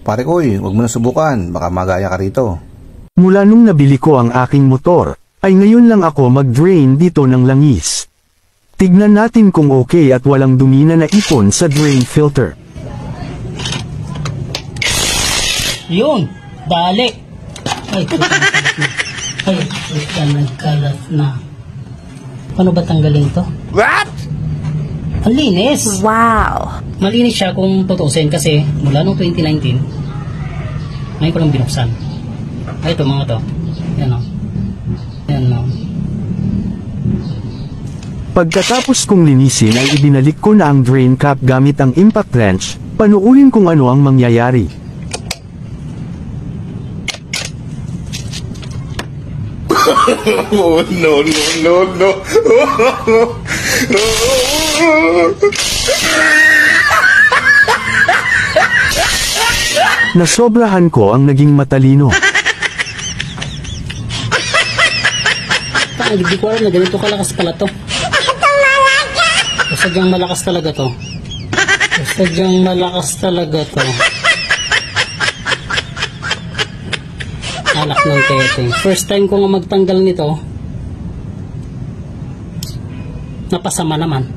Pare ko, huwag mo na subukan, baka magaya ka rito. Mula nung nabili ko ang aking motor, ay ngayon lang ako mag-drain dito ng langis. Tignan natin kung okay at walang dumi na naipon sa drain filter. Yun, dali. Ay, nagkalat na. Paano ba tanggalin to? What? Ang linis. Wow. Malinis siya kung tutusin kasi mula noong 2019, ngayon ko lang binuksan. Ay, ito mga to. Yan o. Yan o. Pagkatapos kong linisin ay ibinalik ko na ang drain cap gamit ang impact wrench, panuulin kung ano ang mangyayari. Oh, no. Nasobrahan ko ang naging matalino. Hindi ko alam na ganito kalakas pala to. Sadyang malakas talaga to. Sadyang malakas talaga to. Alak ng tete. First time ko nga magtanggal nito, napasama naman.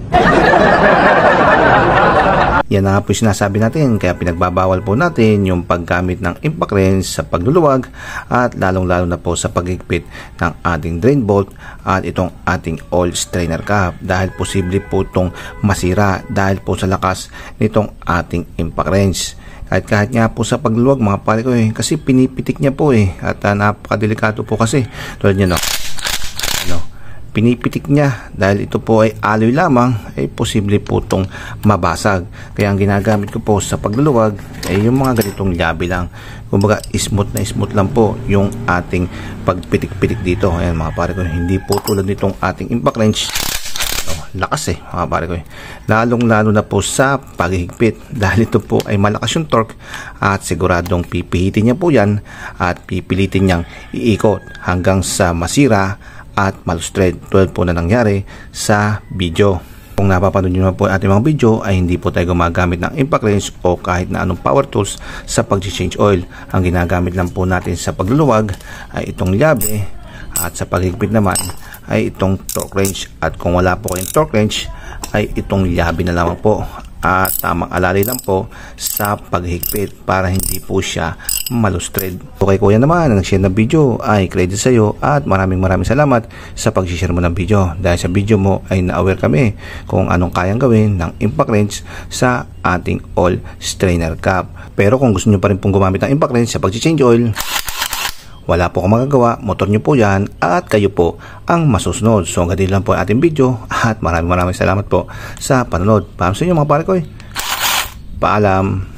Yan na po yung sinasabi natin, kaya pinagbabawal po natin yung paggamit ng impact wrench sa pagluluwag at lalong-lalo na po sa paghigpit ng ating drain bolt at itong ating oil strainer cap dahil posible po itong masira dahil po sa lakas nitong ating impact wrench. Kahit nga po sa pagluluwag mga pare ko kasi pinipitik niya po at napakadelikado po kasi tulad niya pinipitik niya dahil ito po ay alloy lamang ay posible po itong mabasag. Kaya ang ginagamit ko po sa pagluluwag ay yung mga ganitong labi lang. Kumbaga smooth lang po yung ating pagpitik-pitik dito. Ayan mga pare ko, hindi po tulad nitong ating impact wrench. Lakas mga pare ko. Lalong-lalo na po sa paghihigpit dahil ito po ay malakas yung torque at siguradong pipihitin niya po yan at pipilitin niyang iikot hanggang sa masira at malustred tulad po na nangyari sa video. Kung napapanood nyo naman po ating mga video ay hindi po tayo gumagamit ng impact wrench o kahit na anong power tools sa pag-change oil. Ang ginagamit lang po natin sa pagluluwag ay itong llabe at sa paghigpit naman ay itong torque wrench at kung wala po kayong torque wrench ay itong llabe na lamang po at tamang alalay lang po sa paghigpit para hindi po siya malustred. Okay kuya naman ang nag-share ng video ay credit sa iyo at maraming salamat sa pag-share mo ng video dahil sa video mo ay na-aware kami kung anong kayang gawin ng impact wrench sa ating oil strainer cap. Pero kung gusto nyo pa rin pong gumamit ng impact wrench sa pag-change oil, wala po akong magagawa, motor nyo po yan at kayo po ang masusunod. So hanggang din lang po ang ating video at maraming salamat po sa panonood. Paalam sa inyo mga pare ko. Paalam.